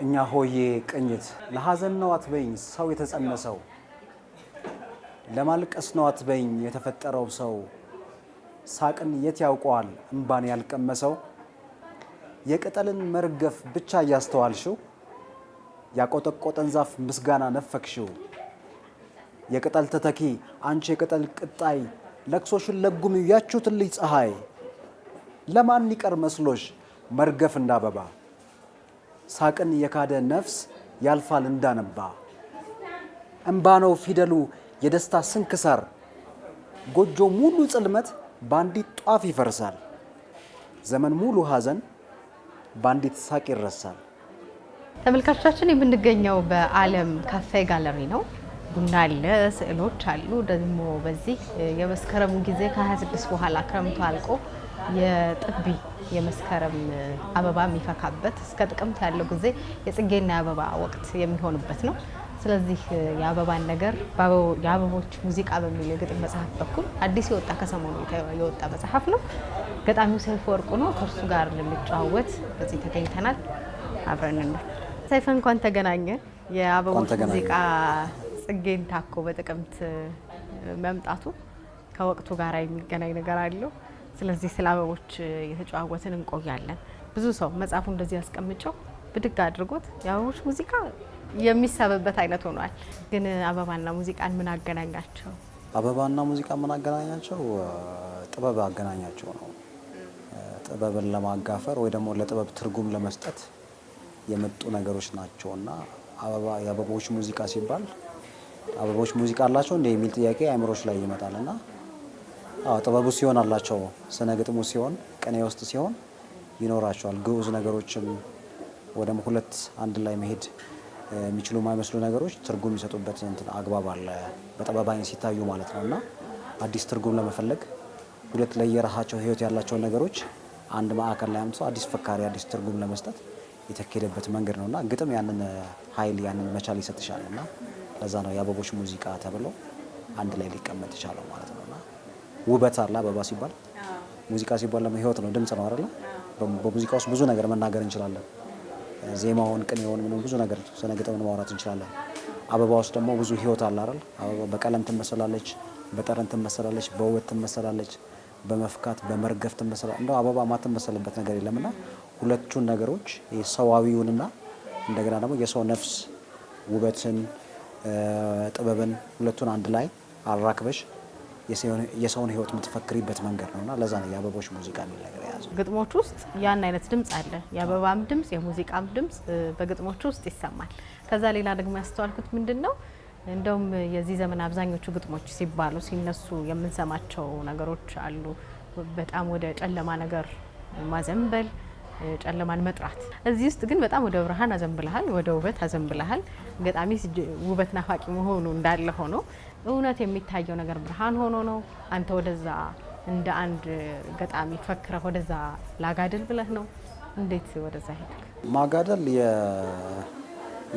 እኛ ሆዬ ቅኝት ለሐዘን ነው አትበኝ ሰው የተጸነሰው ለማልቀስ ነው አትበኝ የተፈጠረው ሰው ሳቅን የት ያውቀዋል እንባን ያልቀመሰው የቅጠልን መርገፍ ብቻ ያስተዋልሽው ያቆጠቆጠን ዛፍ ምስጋና ነፈክሽው የቅጠል ተተኪ አንቺ የቅጠል ቅጣይ ለክሶሽን ለጉም ያቹትልይ ፀሐይ ለማን ይቀር መስሎሽ መርገፍ እንዳበባ ሳቅን የካደ ነፍስ ያልፋል እንዳነባ እንባ ነው ፊደሉ የደስታ ስንክሳር ጎጆ ሙሉ ጽልመት ባንዲት ጧፍ ይፈርሳል ዘመን ሙሉ ሐዘን ባንዲት ሳቅ ይረሳል። ተመልካቾቻችን የምንገኘው በዓለም ካፌ ጋለሪ ነው። ቡና አለ፣ ስዕሎች አሉ። ደግሞ በዚህ የመስከረሙ ጊዜ ከ26 በኋላ ክረምቱ አልቆ የጥቢ የመስከረም አበባ የሚፈካበት እስከ ጥቅምት ያለው ጊዜ የጽጌና የአበባ ወቅት የሚሆንበት ነው። ስለዚህ የአበባን ነገር የአበቦች ሙዚቃ በሚል የግጥም መጽሐፍ በኩል አዲስ የወጣ ከሰሞኑ የወጣ መጽሐፍ ነው። ገጣሚው ሰይፈ ወርቁ ነው። ከእርሱ ጋር ልንጨዋወት በዚህ ተገኝተናል። አብረን ነው። ሰይፈ እንኳን ተገናኘ። የአበቦች ሙዚቃ ጽጌን ታኮ በጥቅምት መምጣቱ ከወቅቱ ጋር የሚገናኝ ነገር አለው። ስለዚህ ስለ አበቦች የተጨዋወትን እንቆያለን። ብዙ ሰው መጽሐፉ እንደዚህ ያስቀምጨው ብድግ አድርጎት የአበቦች ሙዚቃ የሚሳበበት አይነት ሆኗል። ግን አበባና ሙዚቃን ምን አገናኛቸው? አበባና ሙዚቃ ምን አገናኛቸው? ጥበብ አገናኛቸው ነው። ጥበብን ለማጋፈር ወይ ደግሞ ለጥበብ ትርጉም ለመስጠት የመጡ ነገሮች ናቸውና አበባ የአበቦች ሙዚቃ ሲባል አበቦች ሙዚቃ አላቸው እንደ የሚል ጥያቄ አእምሮች ላይ ይመጣልና ጥበቡ ሲሆን አላቸው፣ ስነ ግጥሙ ሲሆን ቅኔ ውስጥ ሲሆን ይኖራቸዋል። ግዑዝ ነገሮችም ወደም ሁለት አንድ ላይ መሄድ የሚችሉ የማይመስሉ ነገሮች ትርጉም የሚሰጡበት አግባብ አለ በጥበብ አይን ሲታዩ ማለት ነውና አዲስ ትርጉም ለመፈለግ ሁለት ለየራሳቸው ህይወት ያላቸው ነገሮች አንድ ማዕከል ላይ አምጥተው አዲስ ፈካሪ አዲስ ትርጉም ለመስጠት የተከደበት መንገድ ነውና ግጥም ያንን ኃይል ያንን መቻል ይሰጥሻልና ለዛ ነው የአበቦች ሙዚቃ ተብሎ አንድ ላይ ሊቀመጥ ይችላል ማለት ነውና ውበት አለ አበባ ሲባል ሙዚቃ ሲባል ህይወት ነው፣ ድምጽ ነው አይደል? በሙዚቃ ውስጥ ብዙ ነገር መናገር እንችላለን። ዜማውን ቅኔውን ምን ብዙ ነገር ስነ ግጥምን ማውራት እንችላለን። አበባ ውስጥ ደግሞ ብዙ ህይወት አለ አይደል? አበባ በቀለም ትመሰላለች፣ በጠረን ትመሰላለች፣ በውበት ትመሰላለች፣ በመፍካት በመርገፍ ትመሰላለች። እንደው አበባ ማትመሰልበት ነገር የለምና ሁለቱን ነገሮች የሰዋዊውንና እንደገና ደግሞ የሰው ነፍስ ውበትን ጥበብን ሁለቱን አንድ ላይ አራክበሽ የሰውን ህይወት የምትፈክሪበት መንገድ ነውና ለዛ ነው የአበቦች ሙዚቃ የሚል ነገር ያዘው። ግጥሞች ውስጥ ያን አይነት ድምጽ አለ። የአበባም ድምጽ የሙዚቃም ድምጽ በግጥሞች ውስጥ ይሰማል። ከዛ ሌላ ደግሞ ያስተዋልኩት ምንድነው እንደውም የዚህ ዘመን አብዛኞቹ ግጥሞች ሲባሉ ሲነሱ የምንሰማቸው ነገሮች አሉ። በጣም ወደ ጨለማ ነገር ማዘንበል፣ ጨለማን መጥራት። እዚህ ውስጥ ግን በጣም ወደ ብርሃን አዘንብልሃል፣ ወደ ውበት አዘንብልሃል። ገጣሚ ውበት ናፋቂ መሆኑ እንዳለ ሆኖ እውነት የሚታየው ነገር ብርሃን ሆኖ ነው። አንተ ወደዛ እንደ አንድ ገጣሚ ፈክረህ ወደዛ ላጋድል ብለህ ነው? እንዴት ወደዛ ሄድክ? ማጋደል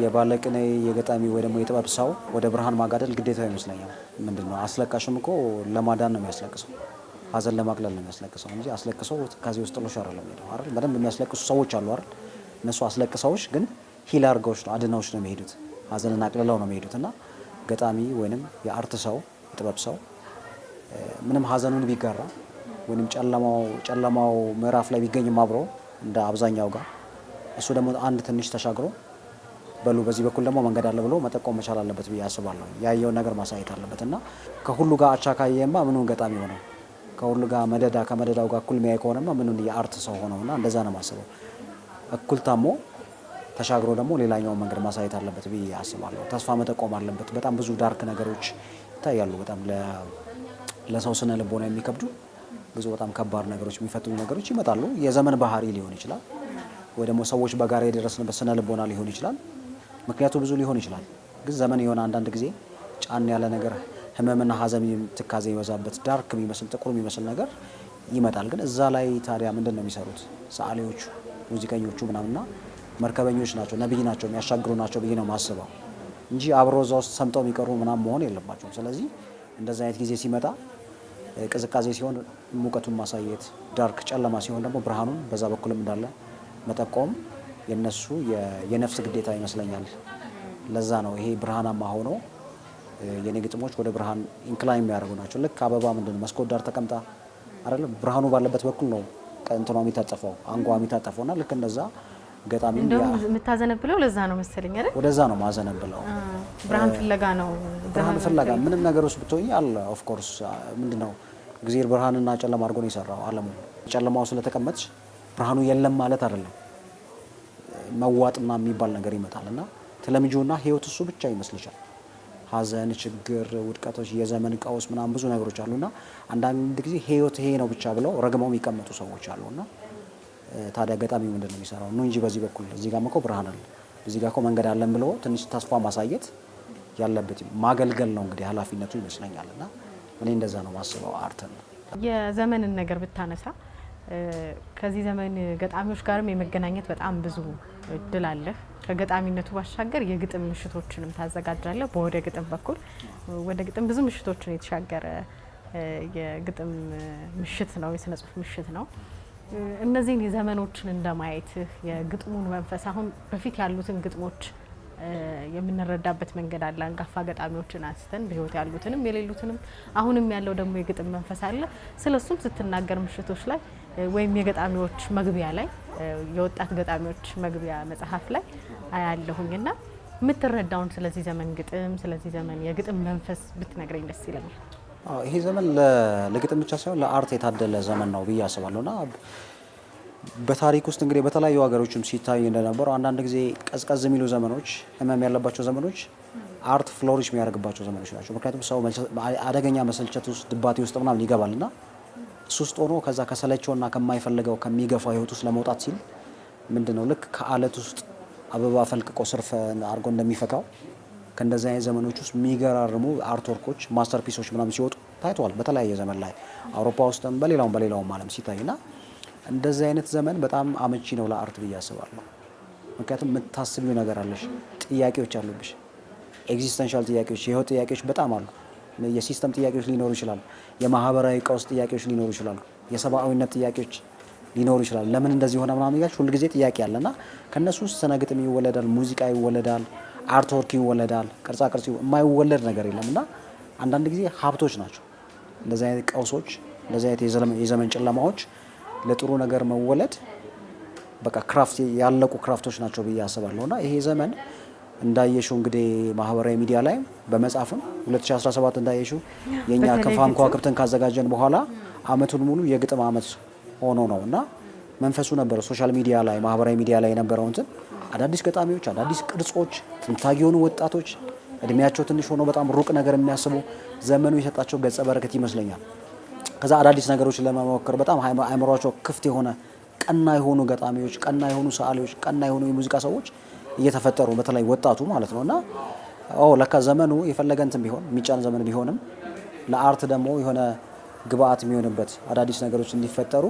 የባለቅኔ የገጣሚ ወይ ደግሞ የጥበብ ሰው ወደ ብርሃን ማጋደል ግዴታው ይመስለኛል። ምንድነው አስለቃሽም እኮ ለማዳን ነው የሚያስለቅሰው፣ ሀዘን ለማቅለል ነው የሚያስለቅሰው እንጂ አስለቅሰው ከዚህ ውስጥ ጥሎሽ አይደለም ሄደው አይደል? በደንብ የሚያስለቅሱ ሰዎች አሉ አይደል? እነሱ አስለቅሰውሽ ግን ሂል አድርገውሽ ነው አድነውሽ ነው የሚሄዱት፣ ሀዘንን አቅልለው ነው የሚሄዱትና ገጣሚ ወይንም የአርት ሰው የጥበብ ሰው ምንም ሀዘኑን ቢጋራ ወይንም ጨለማው ምዕራፍ ላይ ቢገኝም አብሮ እንደ አብዛኛው ጋር እሱ ደግሞ አንድ ትንሽ ተሻግሮ በሉ በዚህ በኩል ደግሞ መንገድ አለ ብሎ መጠቆም መቻል አለበት ብዬ አስባለሁ። ያየውን ነገር ማሳየት አለበትና ከሁሉ ጋር አቻካየማ ምኑን ገጣሚ ሆነው ከሁሉ ጋር ከመደዳው ጋር እኩል የሚያይ ከሆነማ ምኑን የአርት ሰው ሆነውና እንደዛ ነው ማስበው። እኩል ታሞ ተሻግሮ ደግሞ ሌላኛውን መንገድ ማሳየት አለበት ብዬ አስባለሁ። ተስፋ መጠቆም አለበት። በጣም ብዙ ዳርክ ነገሮች ይታያሉ። በጣም ለሰው ስነ ልቦና የሚከብዱ ብዙ በጣም ከባድ ነገሮች የሚፈትኑ ነገሮች ይመጣሉ። የዘመን ባህሪ ሊሆን ይችላል ወይ ደግሞ ሰዎች በጋራ የደረስንበት ስነ ልቦና ሊሆን ይችላል። ምክንያቱ ብዙ ሊሆን ይችላል። ግን ዘመን የሆነ አንዳንድ ጊዜ ጫን ያለ ነገር ህመምና ሀዘን ትካዜ ይበዛበት ዳርክ የሚመስል ጥቁር የሚመስል ነገር ይመጣል። ግን እዛ ላይ ታዲያ ምንድነው የሚሰሩት ሰዓሊዎቹ፣ ሙዚቀኞቹ ምናምንና መርከበኞች ናቸው፣ ነብይ ናቸው፣ የሚያሻግሩ ናቸው ብዬ ነው ማስበው እንጂ አብሮ እዛ ውስጥ ሰምጠው የሚቀሩ ምናምን መሆን የለባቸውም። ስለዚህ እንደዛ አይነት ጊዜ ሲመጣ ቅዝቃዜ ሲሆን ሙቀቱን ማሳየት፣ ዳርክ ጨለማ ሲሆን ደግሞ ብርሃኑን በዛ በኩልም እንዳለ መጠቆም የነሱ የነፍስ ግዴታ ይመስለኛል። ለዛ ነው ይሄ ብርሃናማ ሆኖ የኔ ግጥሞች ወደ ብርሃን ኢንክላይን የሚያደርጉ ናቸው። ልክ አበባ ምንድነው መስኮት ዳር ተቀምጣ አይደለም ብርሃኑ ባለበት በኩል ነው ቀንተኗ የሚታጠፈው አንጓ የሚታጠፈውና ልክ እንደዛ ገጣሚ እንደውም የምታዘነብለው ለዛ ነው መሰለኝ አይደል? ወደዛ ነው ማዘነብለው። ብርሃን ፍለጋ ነው። ብርሃን ፍለጋ ምንም ነገር ውስጥ ብትሆኚ አለ ኦፍ ኮርስ ምንድነው እግዚአብሔር ብርሃንና ጨለማ አድርጎ ነው የሰራው ዓለሙ። ጨለማው ስለተቀመጥሽ ብርሃኑ የለም ማለት አይደለም። መዋጥና የሚባል ነገር ይመጣልና ተለምጂውና ህይወት እሱ ብቻ ይመስልሻል። ሀዘን፣ ችግር፣ ውድቀቶች፣ የዘመን ቀውስ ምናምን ብዙ ነገሮች አሉና አንዳንድ ጊዜ ህይወት ይሄ ነው ብቻ ብለው ረግመው የሚቀመጡ ሰዎች አሉና ታዲያ ገጣሚ ምንድነው የሚሰራው ነው እንጂ በዚህ በኩል እዚህ ጋር መቆ ብርሃን አለ እዚህ ጋር እኮ መንገድ አለን ብሎ ትንሽ ተስፋ ማሳየት ያለበት ማገልገል ነው እንግዲህ ኃላፊነቱ ይመስለኛልና እኔ እንደዛ ነው ማስበው። አርተን የዘመንን ነገር ብታነሳ ከዚህ ዘመን ገጣሚዎች ጋርም የመገናኘት በጣም ብዙ እድል አለ። ከገጣሚነቱ ባሻገር የግጥም ምሽቶችንም ታዘጋጃለህ። በወደ ግጥም በኩል ወደ ግጥም ብዙ ምሽቶችን የተሻገረ የግጥም ምሽት ነው፣ የስነ ጽሁፍ ምሽት ነው። እነዚህን የዘመኖችን እንደማየት የግጥሙን መንፈስ አሁን በፊት ያሉትን ግጥሞች የምንረዳበት መንገድ አለ። አንጋፋ ገጣሚዎችን አንስተን በህይወት ያሉትንም የሌሉትንም አሁንም ያለው ደግሞ የግጥም መንፈስ አለ። ስለሱም ስትናገር ምሽቶች ላይ ወይም የገጣሚዎች መግቢያ ላይ የወጣት ገጣሚዎች መግቢያ መጽሐፍ ላይ አያለሁኝና የምትረዳውን ስለዚህ ዘመን ግጥም ስለዚህ ዘመን የግጥም መንፈስ ብትነግረኝ ደስ ይለኛል። ይሄ ዘመን ለግጥም ብቻ ሳይሆን ለአርት የታደለ ዘመን ነው ብዬ አስባለሁና በታሪክ ውስጥ እንግዲህ በተለያዩ ሀገሮችም ሲታይ እንደነበረው አንዳንድ ጊዜ ቀዝቀዝ የሚሉ ዘመኖች ህመም ያለባቸው ዘመኖች አርት ፍሎሪሽ የሚያደርግባቸው ዘመኖች ናቸው። ምክንያቱም ሰው አደገኛ መሰልቸት ውስጥ ድባቴ ውስጥ ምናምን ይገባልና እሱ ውስጥ ሆኖ ከዛ ከሰለቸውና ከማይፈልገው ከሚገፋው ህይወት ውስጥ ለመውጣት ሲል ምንድነው ልክ ከአለት ውስጥ አበባ ፈልቅቆ ስርፍ አድርጎ እንደሚፈካው ከእንደዚህ አይነት ዘመኖች ውስጥ የሚገራርሙ አርት ወርኮች ማስተርፒሶች ምናምን ሲወጡ ታይቷል። በተለያየ ዘመን ላይ አውሮፓ ውስጥም በሌላውም ዓለም ሲታይና እንደዚህ አይነት ዘመን በጣም አመቺ ነው ለአርት ብዬ አስባለሁ። ምክንያቱም የምታስቢው ነገር አለሽ፣ ጥያቄዎች አሉብሽ፣ ኤግዚስተንሻል ጥያቄዎች፣ የህይወት ጥያቄዎች በጣም አሉ። የሲስተም ጥያቄዎች ሊኖሩ ይችላሉ፣ የማህበራዊ ቀውስ ጥያቄዎች ሊኖሩ ይችላሉ፣ የሰብአዊነት ጥያቄዎች ሊኖሩ ይችላሉ። ለምን እንደዚህ ሆነ ምናምን እያልሽ ሁሉ ጊዜ ጥያቄ አለና ከነሱ ውስጥ ስነ ግጥም ይወለዳል፣ ሙዚቃ ይወለዳል፣ አርት ወርክ ይወለዳል፣ ቅርጻ ቅርጽ የማይወለድ ነገር የለምና አንዳንድ ጊዜ ሀብቶች ናቸው እንደዚህ አይነት ቀውሶች፣ እንደዚህ አይነት የዘመን ጨለማዎች ለጥሩ ነገር መወለድ በቃ ክራፍት ያለቁ ክራፍቶች ናቸው ብዬ አስባለሁና ይሄ ዘመን እንዳየሽው እንግዲህ ማህበራዊ ሚዲያ ላይ በመጻፍም 2017 እንዳየሽው የኛ ከፋንኳክብተን ካዘጋጀን በኋላ አመቱን ሙሉ የግጥም አመት ሆኖ ነውና መንፈሱ ነበር ሶሻል ሚዲያ ላይ ማህበራዊ ሚዲያ ላይ የነበረው እንትን አዳዲስ ገጣሚዎች፣ አዳዲስ ቅርጾች፣ ትንታግ የሆኑ ወጣቶች እድሜያቸው ትንሽ ሆኖ በጣም ሩቅ ነገር የሚያስቡ ዘመኑ የሰጣቸው ገጸ በረከት ይመስለኛል። ከዛ አዳዲስ ነገሮችን ለመሞከር በጣም አእምሯቸው ክፍት የሆነ ቀና የሆኑ ገጣሚዎች፣ ቀና የሆኑ ሰዓሊዎች፣ ቀና የሆኑ የሙዚቃ ሰዎች እየተፈጠሩ በተለይ ወጣቱ ማለት ነውና ለካ ዘመኑ የፈለገ እንትን ቢሆን የሚጫን ዘመን ቢሆንም ለአርት ደግሞ የሆነ ግብአት የሚሆንበት አዳዲስ ነገሮች እንዲፈጠሩ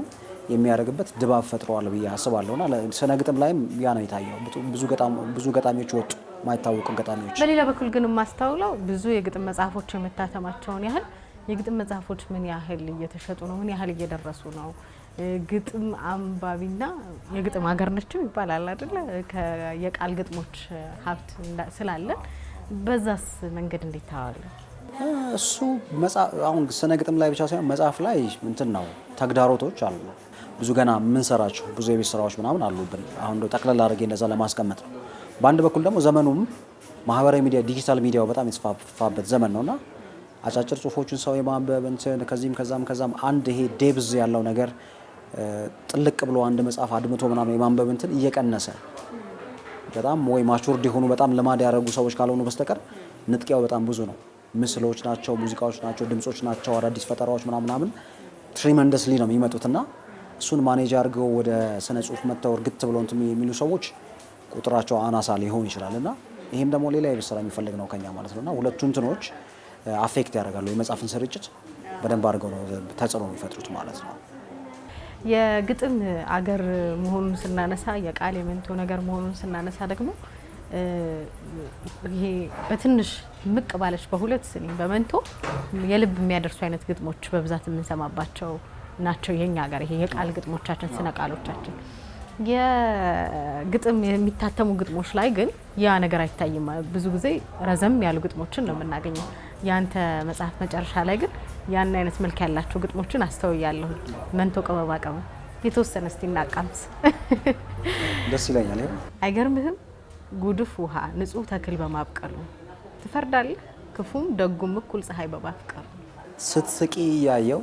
የሚያደርግበት ድባብ ፈጥረዋል ብዬ አስባለሁና ስነ ግጥም ላይም ያ ነው የታየው። ብዙ ገጣሚዎች ወጡ፣ ማይታወቁ ገጣሚዎች። በሌላ በኩል ግን የማስተውለው ብዙ የግጥም መጽሐፎች የመታተማቸውን ያህል የግጥም መጽሐፎች ምን ያህል እየተሸጡ ነው? ምን ያህል እየደረሱ ነው? ግጥም አንባቢና የግጥም ሀገር ነችም ይባላል አይደለ? የቃል ግጥሞች ሀብት ስላለን በዛስ መንገድ እንዴት ታዋለ? እሱ አሁን ስነ ግጥም ላይ ብቻ ሳይሆን መጽሐፍ ላይ እንትን ነው ተግዳሮቶች አሉ። ብዙ ገና የምንሰራቸው ብዙ የቤት ስራዎች ምናምን አሉብን። አሁን ጠቅለል አድርጌ እንደዛ ለማስቀመጥ ነው። በአንድ በኩል ደግሞ ዘመኑም ማህበራዊ ሚዲያ ዲጂታል ሚዲያው በጣም የተስፋፋበት ዘመን ነውና አጫጭር ጽሁፎችን ሰው የማንበብ እንትን ከዛም አንድ ይሄ ዴብዝ ያለው ነገር ጥልቅ ብሎ አንድ መጽሐፍ አድምቶ ምናምን የማንበብ እንትን እየቀነሰ በጣም ወይ ማቹርድ የሆኑ በጣም ልማድ ያደረጉ ሰዎች ካልሆኑ በስተቀር ንጥቂያው በጣም ብዙ ነው። ምስሎች ናቸው፣ ሙዚቃዎች ናቸው፣ ድምጾች ናቸው፣ አዳዲስ ፈጠራዎች ምናምን ትሪመንደስሊ ነው የሚመጡትና እሱን ማኔጅ አድርገው ወደ ስነ ጽሁፍ መጥተው እርግጥ ብለው እንትን የሚሉ ሰዎች ቁጥራቸው አናሳ ሊሆን ይችላልና ይሄም ደግሞ ሌላ የበሰራ የሚፈልግ ነው ከኛ ማለት ነውና ሁለቱ እንትኖች አፌክት ያደርጋሉ። የመጽሐፍን ስርጭት በደንብ አድርገው ነው ተጽዕኖ የሚፈጥሩት ማለት ነው። የግጥም አገር መሆኑን ስናነሳ የቃል የመንቶ ነገር መሆኑን ስናነሳ ደግሞ ይሄ በትንሽ ምቅ ባለች በሁለት ስኒ በመንቶ የልብ የሚያደርሱ አይነት ግጥሞች በብዛት የምንሰማባቸው ናቸው። የኛ ሀገር ይሄ የቃል ግጥሞቻችን ስነ ቃሎቻችን የግጥም የሚታተሙ ግጥሞች ላይ ግን ያ ነገር አይታይም። ብዙ ጊዜ ረዘም ያሉ ግጥሞችን ነው የምናገኘው። ያንተ መጽሐፍ መጨረሻ ላይ ግን ያን አይነት መልክ ያላቸው ግጥሞችን አስተውያለሁ። መንቶ ቀበባ ቀበ የተወሰነ እስቲ እናቃምስ። ደስ ይለኛል። አይገርምህም? ጉድፍ ውሃ ንጹህ ተክል በማብቀሉ ትፈርዳለህ ክፉም ደጉም እኩል ፀሐይ በማፍቀሩ። ስትስቂ እያየው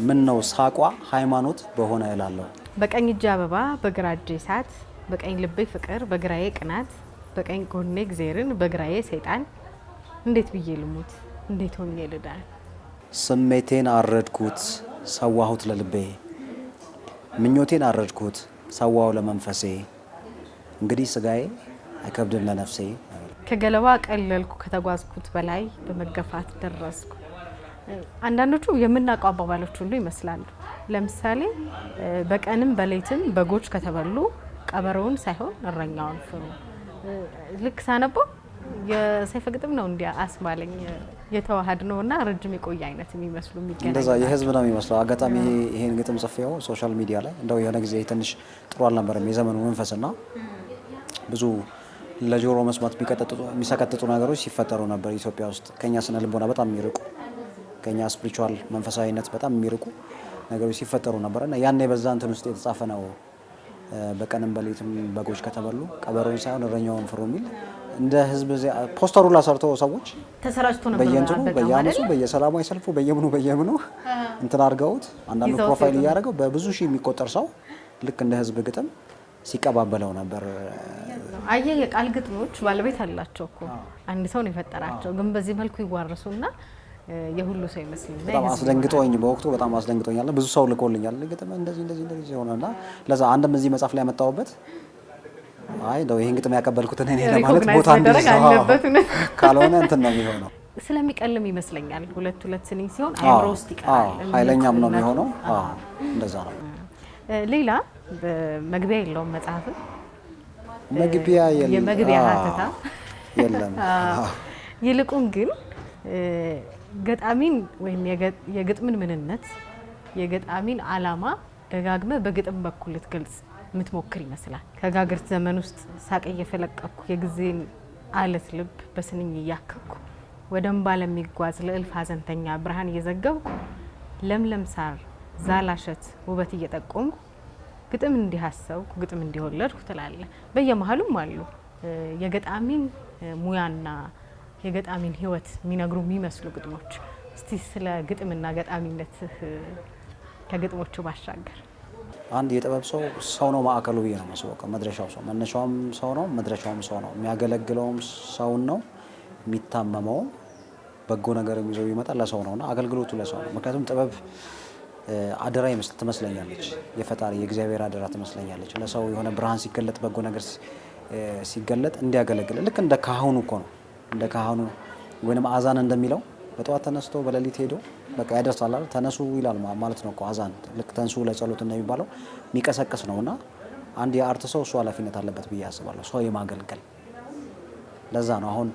ምን ነው ሳቋ ሃይማኖት በሆነ እላለሁ። በቀኝ እጅ አበባ በግራ እጄ እሳት፣ በቀኝ ልቤ ፍቅር በግራዬ ቅናት፣ በቀኝ ጎኔ እግዜርን በግራዬ ሰይጣን፣ እንዴት ብዬ ልሙት እንዴት ሆኜ ልዳን። ስሜቴን አረድኩት ሰዋሁት ለልቤ፣ ምኞቴን አረድኩት ሰዋው ለመንፈሴ፣ እንግዲህ ስጋዬ አይከብድም ለነፍሴ። ከገለባ ቀለልኩ ከተጓዝኩት በላይ በመገፋት ደረስኩ። አንዳንዶቹ የምናውቀው አባባሎች ሁሉ ይመስላሉ። ለምሳሌ በቀንም በሌትም በጎች ከተበሉ ቀበሮውን ሳይሆን እረኛውን ፍሩ። ልክ ሳነበው የሰይፈ ግጥም ነው እንዲያ አስማለኝ። የተዋሃድ ነውና ረጅም የቆየ አይነት የሚመስሉ የሚገናኝ እንደዛ የህዝብ ነው የሚመስለው። አጋጣሚ ይሄን ግጥም ጽፌው ሶሻል ሚዲያ ላይ እንደው የሆነ ጊዜ ትንሽ ጥሩ አልነበረም የዘመኑ መንፈስና ብዙ ለጆሮ መስማት የሚሰቀጥጡ ነገሮች ሲፈጠሩ ነበር ኢትዮጵያ ውስጥ። ከኛ ስነ ልቦና በጣም የሚርቁ ከኛ ስፒሪቹዋል መንፈሳዊነት በጣም የሚርቁ ነገሮች ሲፈጠሩ ነበር እና ያኔ በዛ እንትን ውስጥ የተጻፈ ነው። በቀንም በሌትም በጎች ከተበሉ ቀበሮውን ሳይሆን እረኛውን ፍሩ የሚል እንደ ህዝብ ፖስተሩ ላሰርቶ ሰዎች ተሰራጭቶ ነበር። በየእንትኑ በየአመፁ በየሰላማዊ ሰልፉ በየምኑ እንትን አድርገውት አንዳንዱ ፕሮፋይል እያደረገው በብዙ ሺህ የሚቆጠር ሰው ልክ እንደ ህዝብ ግጥም ሲቀባበለው ነበር። አየህ የቃል ግጥሞች ባለቤት አላቸው እኮ አንድ ሰው ነው የፈጠራቸው፣ ግን በዚህ መልኩ ይዋረሱና የሁሉ ሰው ይመስልኛል። በጣም አስደንግጦኝ በወቅቱ በጣም አስደንግጦኛል። ብዙ ሰው ልኮልኛል ግጥም እንደዚህ ሆነና ለዛ አንድም እዚህ መጽሐፍ ላይ ያመጣሁበት አይ ነው ይሄን ግጥም ያቀበልኩት እኔ ለማለት ቦታ እንደዚህ ካልሆነ እንትን ነው የሚሆነው። ስለሚቀልም ይመስለኛል ሁለት ስንኝ ሲሆን አይምሮ ውስጥ ይቀራል። ኃይለኛም ነው የሚሆነው። እንደዛ ነው። ሌላ መግቢያ የለውም መጽሐፍ መግቢያ የለም። የመግቢያ ሀተታ የለም። ይልቁን ግን ገጣሚን ወይም የግጥምን ምንነት የገጣሚን ዓላማ ደጋግመ በግጥም በኩል ልትገልጽ የምትሞክር ይመስላል። ከጋግርት ዘመን ውስጥ ሳቅ እየፈለቀኩ የጊዜን አለት ልብ በስንኝ እያከኩ ወደ እምባ ለሚጓዝ ለእልፍ ሀዘንተኛ ብርሃን እየዘገብኩ ለምለም ሳር ዛላሸት ውበት እየጠቆምኩ ግጥም እንዲያሰብኩ ግጥም እንዲወለድኩ ትላለህ። በየመሃሉም አሉ የገጣሚን ሙያና የገጣሚን ህይወት የሚነግሩ የሚመስሉ ግጥሞች። እስቲ ስለ ግጥምና ገጣሚነት ከግጥሞቹ ባሻገር አንድ የጥበብ ሰው ነው ማዕከሉ ብዬ ነው የማስበው። መድረሻው ሰው መነሻውም ሰው ነው መድረሻውም ሰው ነው። የሚያገለግለውም ሰውን ነው የሚታመመው በጎ ነገር የሚይዘው ይመጣል ለሰው ነውና አገልግሎቱ ለሰው ነው። ምክንያቱም ጥበብ አደራ ትመስለኛለች፣ የፈጣሪ የእግዚአብሔር አደራ ትመስለኛለች። ለሰው የሆነ ብርሃን ሲገለጥ በጎ ነገር ሲገለጥ እንዲያገለግል ልክ እንደ ካህኑ እኮ ነው። እንደ ካህኑ ወይንም አዛን እንደሚለው በጠዋት ተነስቶ በሌሊት ሄዶ በቃ ያደርሳል አይደል? ተነሱ ይላል ማለት ነው እኮ አዛን። ልክ ተንሱ ለጸሎት እንደሚባለው የሚቀሰቅስ ነውና አንድ የአርት ሰው እሱ ኃላፊነት አለበት ብዬ አስባለሁ፣ ሰው የማገልገል። ለዛ ነው አሁን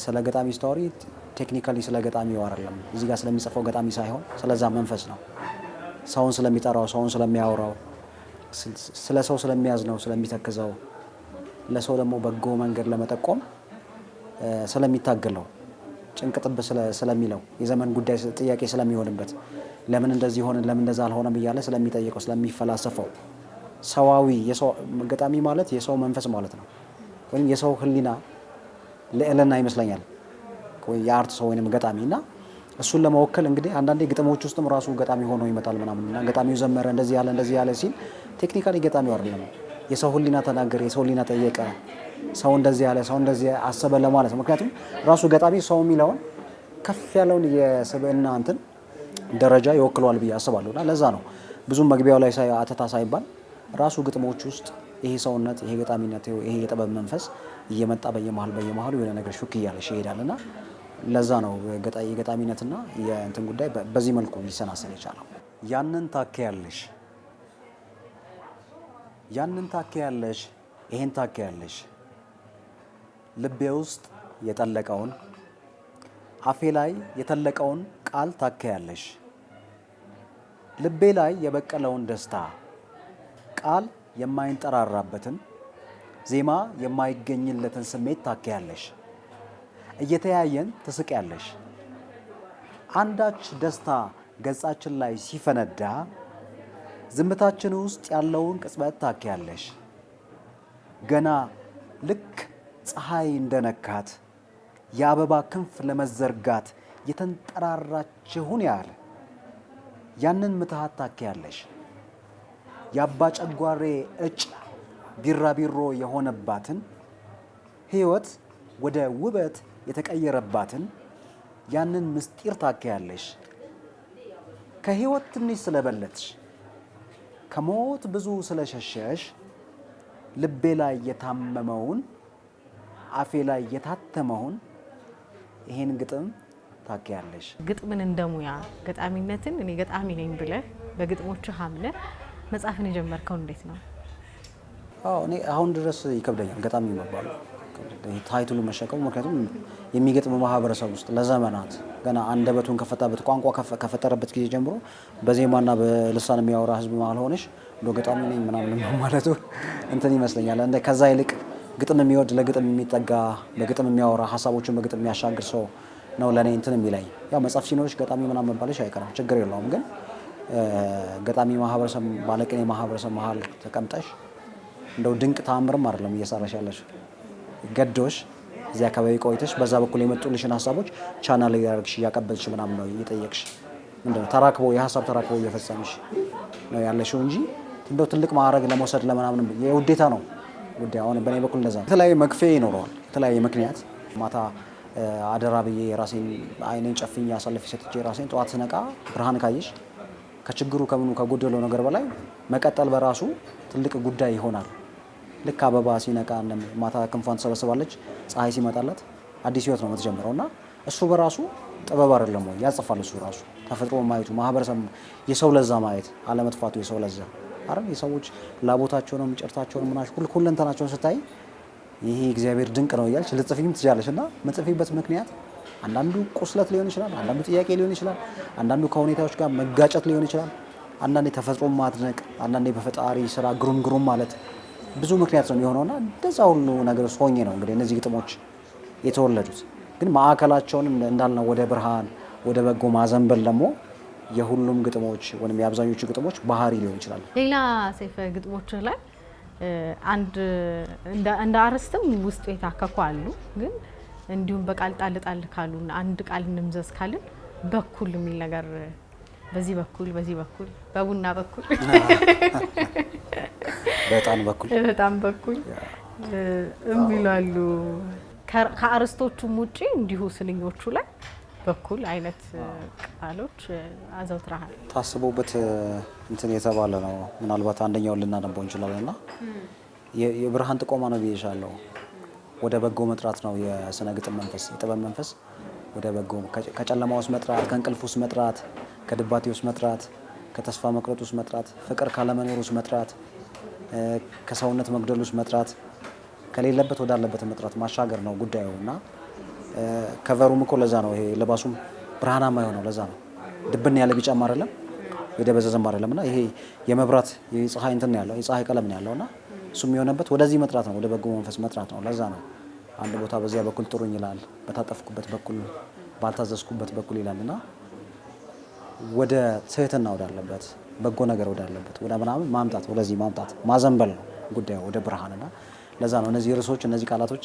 ስለ ገጣሚ ስቶሪ ቴክኒካሊ ስለ ገጣሚው አይደለም እዚህ ጋር ስለሚጽፈው ገጣሚ ሳይሆን ስለዛ መንፈስ ነው። ሰውን ስለሚጠራው፣ ሰውን ስለሚያወራው፣ ስለ ሰው ስለሚያዝነው፣ ስለሚተክዘው፣ ለሰው ደግሞ በጎ መንገድ ለመጠቆም ስለሚታገለው፣ ጭንቅጥብ ስለሚለው፣ የዘመን ጉዳይ ጥያቄ ስለሚሆንበት፣ ለምን እንደዚህ ሆነ ለምን እንደዛ አልሆነም እያለ ስለሚጠይቀው፣ ስለሚፈላሰፈው ሰዋዊ ገጣሚ ማለት የሰው መንፈስ ማለት ነው። ወይም የሰው ህሊና ልዕልና ይመስለኛል ወይ የአርት ሰው ወይንም ገጣሚ እና እሱን ለመወከል እንግዲህ አንዳንዴ ግጥሞች ውስጥም ራሱ ገጣሚ ሆኖ ይመጣል ምናምንና ገጣሚው ዘመረ እንደዚህ ያለ ሲል ቴክኒካሊ ገጣሚው አይደለም። የሰው ህሊና ተናገረ፣ የሰው ህሊና ጠየቀ፣ ሰው እንደዚህ ያለ ሰው እንደዚህ አሰበ ለማለት ነው። ምክንያቱም ራሱ ገጣሚ ሰው የሚለውን ከፍ ያለውን የስብዕና እንትን ደረጃ ይወክለዋል ብዬ አስባለሁና ለዛ ነው ብዙም መግቢያው ላይ አተታ ሳይባል ራሱ ግጥሞች ውስጥ ይሄ ሰውነት፣ ይሄ ገጣሚነት፣ ይሄ የጥበብ መንፈስ እየመጣ በየመሃሉ የሆነ ነገር ሹክ እያለ ይሄዳልና ለዛ ነው የገጣሚነትና የእንትን ጉዳይ በዚህ መልኩ ሊሰናሰል የቻለው። ያንን ታከያለሽ ይሄን ታከያለሽ ልቤ ውስጥ የጠለቀውን አፌ ላይ የተለቀውን ቃል ታከያለሽ ልቤ ላይ የበቀለውን ደስታ ቃል የማይንጠራራበትን ዜማ የማይገኝለትን ስሜት ታከያለሽ። እየተያየን ትስቂያለሽ። አንዳች ደስታ ገጻችን ላይ ሲፈነዳ ዝምታችን ውስጥ ያለውን ቅጽበት ታከያለሽ። ገና ልክ ፀሐይ እንደነካት የአበባ ክንፍ ለመዘርጋት የተንጠራራችሁን ያህል ያንን ምትሃት ታከያለሽ። የአባ ጨጓሬ እጭ ቢራቢሮ የሆነባትን ሕይወት ወደ ውበት የተቀየረባትን ያንን ምስጢር ታከያለሽ። ከሕይወት ትንሽ ስለበለጥሽ ከሞት ብዙ ስለሸሸሽ ልቤ ላይ የታመመውን አፌ ላይ የታተመውን ይሄን ግጥም ታከያለሽ። ግጥምን እንደሙያ ገጣሚነትን እኔ ገጣሚ ነኝ ብለህ በግጥሞችህ አምነህ መጽሐፍን የጀመርከው እንዴት ነው? እኔ አሁን ድረስ ይከብደኛል ገጣሚ መባሉ ታይትሉ መሸከሙ። ምክንያቱም የሚገጥም ማህበረሰብ ውስጥ ለዘመናት ገና አንደበቱን ከፈታበት ቋንቋ ከፈጠረበት ጊዜ ጀምሮ በዜማና በልሳን የሚያወራ ህዝብ መሀል ሆነሽ እንደ ገጣሚ ነኝ ምናምን ማለቱ እንትን ይመስለኛል። እንደ ከዛ ይልቅ ግጥም የሚወድ ለግጥም የሚጠጋ በግጥም የሚያወራ ሀሳቦችን በግጥም የሚያሻግር ሰው ነው ለእኔ እንትን የሚለኝ። ያው መጽሐፍ ሲኖርሽ ገጣሚ ምናምን መባልሽ አይቀርም፣ ችግር የለውም። ግን ገጣሚ ማህበረሰብ ባለቅኔ ማህበረሰብ መሀል ተቀምጠሽ እንደው ድንቅ ተአምርም አይደለም እየሰራሽ ያለሽ። ገዶሽ እዚህ አካባቢ ቆይተሽ በዛ በኩል የመጡልሽን ሀሳቦች ቻናል ያደርግሽ እያቀበልሽ ምናምን ነው እየጠየቅሽ ምንድነው ተራክቦ የሀሳብ ተራክቦ እየፈጸምሽ ነው ያለሽው እንጂ እንደው ትልቅ ማዕረግ ለመውሰድ ለምናምን የውዴታ ነው ጉዳይ። አሁን በእኔ በኩል እንደዛ የተለያየ መክፈያ ይኖረዋል። የተለያየ ምክንያት ማታ አደራ ብዬ ራሴን አይኔን ጨፍኜ አሳልፌ ሰጥቼ ራሴን ጠዋት ስነቃ ብርሃን ካየሽ ከችግሩ ከምኑ ከጎደለው ነገር በላይ መቀጠል በራሱ ትልቅ ጉዳይ ይሆናል። ልክ አበባ ሲነቃ ማታ ክንፏን ትሰበስባለች፣ ፀሐይ ሲመጣላት አዲስ ህይወት ነው የምትጀምረው እና እሱ በራሱ ጥበብ አይደለም ወይ? ያጽፋል እሱ ራሱ ተፈጥሮ ማየቱ ማህበረሰብ የሰው ለዛ ማየት አለመጥፋቱ የሰው ለዛ አይደል? የሰዎች ላቦታቸውንም ጭርታቸውንም ምናሽ ሁለንተናቸውን ስታይ ይሄ እግዚአብሔር ድንቅ ነው እያልሽ ልጽፊም ትችላለሽ። እና መጽፊበት ምክንያት አንዳንዱ ቁስለት ሊሆን ይችላል፣ አንዳንዱ ጥያቄ ሊሆን ይችላል፣ አንዳንዱ ከሁኔታዎች ጋር መጋጨት ሊሆን ይችላል፣ አንዳንዴ ተፈጥሮ ማድነቅ፣ አንዳንዴ በፈጣሪ ስራ ግሩም ማለት ብዙ ምክንያት ነው የሚሆነውና እንደዛ ሁሉ ነገር ሆኜ ነው እንግዲህ እነዚህ ግጥሞች የተወለዱት። ግን ማዕከላቸውን እንዳልነው ወደ ብርሃን ወደ በጎ ማዘንበል ደግሞ የሁሉም ግጥሞች ወይም የአብዛኞቹ ግጥሞች ባህሪ ሊሆን ይችላል። ሌላ ሰይፈ ግጥሞች ላይ እንደ አርዕስትም ውስጡ የታከኩ አሉ። ግን እንዲሁም በቃል ጣል ካሉና አንድ ቃል እንምዘዝ ካልን በኩል የሚል ነገር በዚህ በኩል በቡና በኩል በጣም በኩል የሚላሉ ከአርስቶቹም ውጪ እንዲሁ ስንኞቹ ላይ በኩል አይነት ቃሎች አዘውትረሃል። ታስቦበት እንትን የተባለ ነው። ምናልባት አንደኛውን ልናነበው እንችላለንና የብርሃን ጥቆማ ነው ብዬሻለሁ። ወደ በጎ መጥራት ነው የስነ ግጥም መንፈስ፣ የጥበብ መንፈስ ወደ በጎ ከጨለማ ውስጥ መጥራት፣ ከእንቅልፍ ውስጥ መጥራት፣ ከድባቴ ውስጥ መጥራት፣ ከተስፋ መቅረት ውስጥ መጥራት፣ ፍቅር ካለመኖር ውስጥ መጥራት፣ ከሰውነት መግደል ውስጥ መጥራት፣ ከሌለበት ወዳለበት መጥራት ማሻገር ነው ጉዳዩና ከቨሩም እኮ ለዛ ነው ይሄ ልባሱም ብርሃናማ የሆነው ለዛ ነው። ድብን ያለ ቢጫም አይደለም የደበዘዘም አይደለምና ይሄ የመብራት የፀሐይ እንትን ያለው የፀሐይ ቀለም ነው ያለውና እሱም የሆነበት ወደዚህ መጥራት ነው፣ ወደ በጎ መንፈስ መጥራት ነው። ለዛ ነው አንድ ቦታ በዚያ በኩል ጥሩኝ ይላል፣ በታጠፍኩበት በኩል ባልታዘዝኩበት በኩል ይላልና ወደ ትህትና ወዳለበት በጎ ነገር ወዳለበት ወደ ምናምን ማምጣት ወደዚህ ማምጣት ማዘንበል ነው ጉዳዩ ወደ ብርሃንና ለዛ ነው እነዚህ ርዕሶች እነዚህ ቃላቶች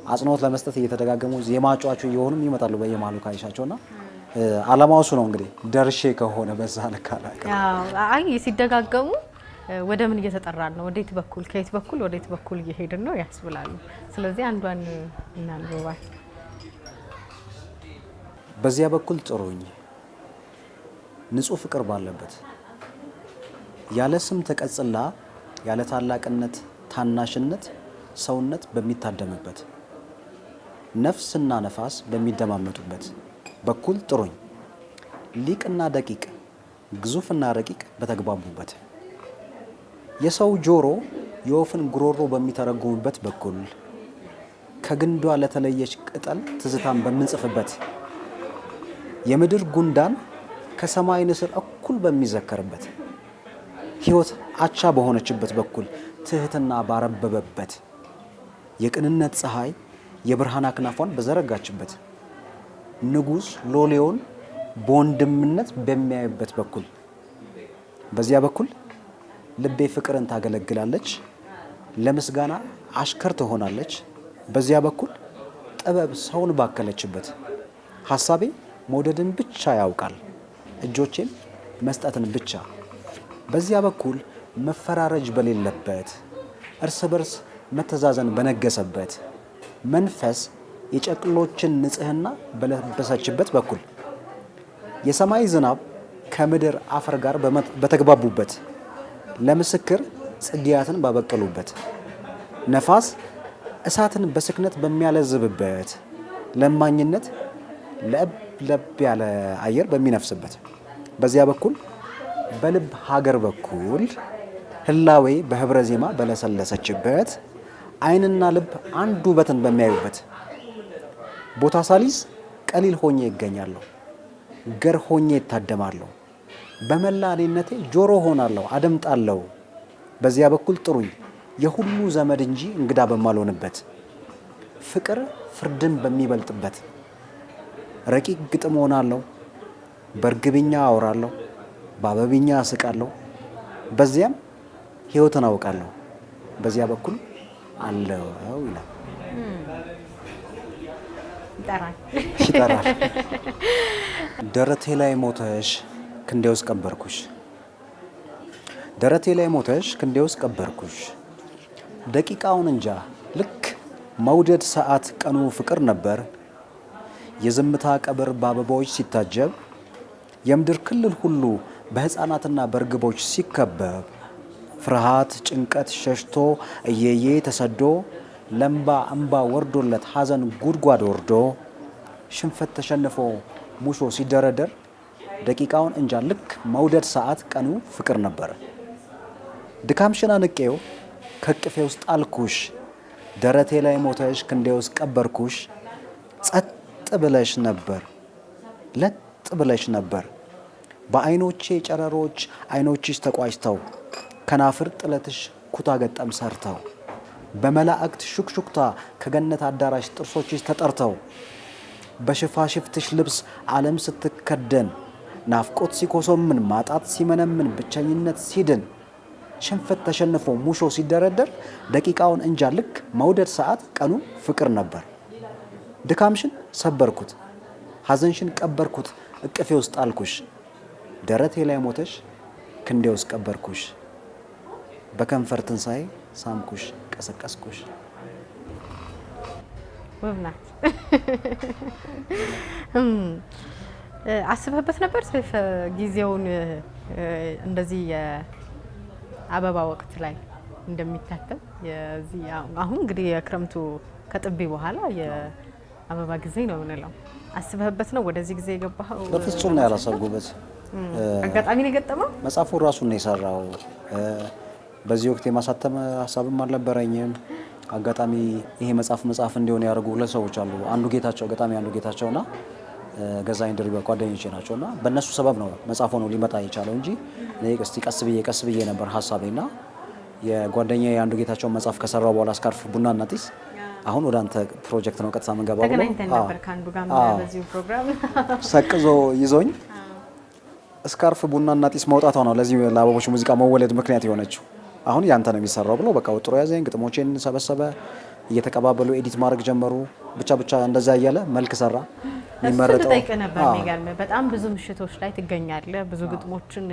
አጽንኦት ለመስጠት እየተደጋገሙ ዜማጫቸው እየሆኑም ይመጣሉ በየማሉ ካይሻቸውና አላማው እሱ ነው እንግዲህ ደርሼ ከሆነ በዛ ለካላ አይ ሲደጋገሙ ወደ ምን እየተጠራን ነው ወዴት በኩል ከየት በኩል ወዴት በኩል እየሄድን ነው ያስብላሉ። ስለዚህ አንዷን እናልባል። በዚያ በኩል ጥሩኝ ንጹህ ፍቅር ባለበት ያለ ስም ተቀጽላ ያለ ታላቅነት ታናሽነት ሰውነት በሚታደምበት ነፍስና ነፋስ በሚደማመጡበት በኩል ጥሩኝ ሊቅና ደቂቅ ግዙፍና ረቂቅ በተግባቡበት የሰው ጆሮ የወፍን ጉሮሮ በሚተረጉምበት በኩል ከግንዷ ለተለየች ቅጠል ትዝታን በምንጽፍበት የምድር ጉንዳን ከሰማይ ንስር እኩል በሚዘከርበት ሕይወት አቻ በሆነችበት በኩል ትህትና ባረበበበት የቅንነት ፀሐይ የብርሃን አክናፏን በዘረጋችበት ንጉሥ ሎሌውን በወንድምነት በሚያይበት በኩል በዚያ በኩል ልቤ ፍቅርን ታገለግላለች፣ ለምስጋና አሽከር ትሆናለች። በዚያ በኩል ጥበብ ሰውን ባከለችበት ሐሳቤ መውደድን ብቻ ያውቃል፣ እጆቼም መስጠትን ብቻ። በዚያ በኩል መፈራረጅ በሌለበት እርስ በርስ መተዛዘን በነገሰበት መንፈስ የጨቅሎችን ንጽህና በለበሰችበት በኩል የሰማይ ዝናብ ከምድር አፈር ጋር በተግባቡበት ለምስክር ጽጌያትን ባበቀሉበት ነፋስ እሳትን በስክነት በሚያለዝብበት ለማኝነት ለብ ያለ አየር በሚነፍስበት በዚያ በኩል በልብ ሀገር በኩል ህላዌ በህብረ ዜማ በለሰለሰችበት ዓይንና ልብ አንድ ውበትን በሚያዩበት ቦታ ሳሊዝ ቀሊል ሆኜ ይገኛለሁ፣ ገር ሆኜ ይታደማለሁ፣ በመላ እኔነቴ ጆሮ ሆናለሁ፣ አደምጣለሁ። በዚያ በኩል ጥሩኝ የሁሉ ዘመድ እንጂ እንግዳ በማልሆንበት ፍቅር ፍርድን በሚበልጥበት ረቂቅ ግጥም ሆናለሁ፣ በእርግብኛ አወራለሁ፣ በአበብኛ እስቃለሁ። በዚያም ሕይወትን አውቃለሁ፣ በዚያ በኩል አለው ይላል። ይጠራል። ደረቴ ላይ ሞተሽ ክንዴ ውስጥ ቀበርኩሽ፣ ደረቴ ላይ ሞተሽ ክንዴ ውስጥ ቀበርኩሽ። ደቂቃውን እንጃ ልክ መውደድ ሰዓት ቀኑ ፍቅር ነበር። የዝምታ ቀብር በአበባዎች ሲታጀብ የምድር ክልል ሁሉ በሕፃናትና በርግቦች ሲከበብ ፍርሃት ጭንቀት ሸሽቶ እየዬ ተሰዶ ለምባ እምባ ወርዶለት ሐዘን ጉድጓድ ወርዶ ሽንፈት ተሸንፎ ሙሾ ሲደረደር ደቂቃውን እንጃ ልክ መውደድ ሰዓት ቀኑ ፍቅር ነበር። ድካምሽን አንቄው ከቅፌ ውስጥ አልኩሽ፣ ደረቴ ላይ ሞተሽ ክንዴ ውስጥ ቀበርኩሽ። ጸጥ ብለሽ ነበር፣ ለጥ ብለሽ ነበር በዓይኖቼ ጨረሮች ዓይኖችሽ ተቋጭተው ከናፍር ጥለትሽ ኩታ ገጠም ሰርተው በመላእክት ሹክሹክታ ከገነት አዳራሽ ጥርሶችሽ ተጠርተው በሽፋሽፍትሽ ልብስ ዓለም ስትከደን ናፍቆት ሲኮሶምን ማጣት ሲመነምን ብቸኝነት ሲድን ሽንፈት ተሸንፎ ሙሾ ሲደረደር ደቂቃውን እንጃ ልክ መውደድ ሰዓት ቀኑ ፍቅር ነበር። ድካምሽን ሰበርኩት፣ ሐዘንሽን ቀበርኩት፣ እቅፌ ውስጥ አልኩሽ፣ ደረቴ ላይ ሞተሽ ክንዴ ውስጥ ቀበርኩሽ። በከንፈር ትንሣኤ ሳምኩሽ፣ ቀሰቀስኩሽ። ውብ ናት። አስበህበት ነበር ሰይፈ ጊዜውን እንደዚህ የአበባ ወቅት ላይ እንደሚታተም? አሁን እንግዲህ የክረምቱ ከጥቢ በኋላ የአበባ ጊዜ ነው የምንለው። አስበህበት ነው ወደዚህ ጊዜ የገባኸው? በፍጹም ነው ያላሰብኩበት። አጋጣሚ ነው የገጠመው? መጽሐፉ ራሱን ነው የሰራው። በዚህ ወቅት የማሳተም ሀሳብም አልነበረኝም። አጋጣሚ ይሄ መጽሐፍ እንዲሆን ያደርጉ ሁለት ሰዎች አሉ። አንዱ ጌታቸው ገጣሚ አንዱ ጌታቸውና ገዛኸኝ ድሪባ ጓደኞቼ ናቸውና በእነሱ ሰበብ ነው መጽሐፉ ነው ሊመጣ የቻለው እንጂ እኔ ቀስ ብዬ ነበር ሀሳቤና የጓደኛዬ አንዱ ጌታቸው መጽሐፍ ከሰራው በኋላ ስካርፍ ቡናና ጢስ አሁን ወደ አንተ ፕሮጀክት ነው ቀጥታ መንገባው ብሎ ተገናኝተን ነበር ከአንዱ ጋር በዚህ ፕሮግራም ሰቅዞ ይዞኝ ስካርፍ ቡናና ጢስ መውጣቷ ነው ለዚህ ለአበቦች ሙዚቃ መወለድ ምክንያት የሆነችው። አሁን ያንተ ነው የሚሰራው ብሎ በቃ ወጥሮ ያዘኝ። ግጥሞቼን ሰበሰበ፣ እየተቀባበሉ ኤዲት ማድረግ ጀመሩ። ብቻ እንደዛ እያለ መልክ ሰራ። የሚመረጠው ጠይቅ ነበር። የሚገርም በጣም ብዙ ምሽቶች ላይ ትገኛለህ፣ ብዙ ግጥሞችን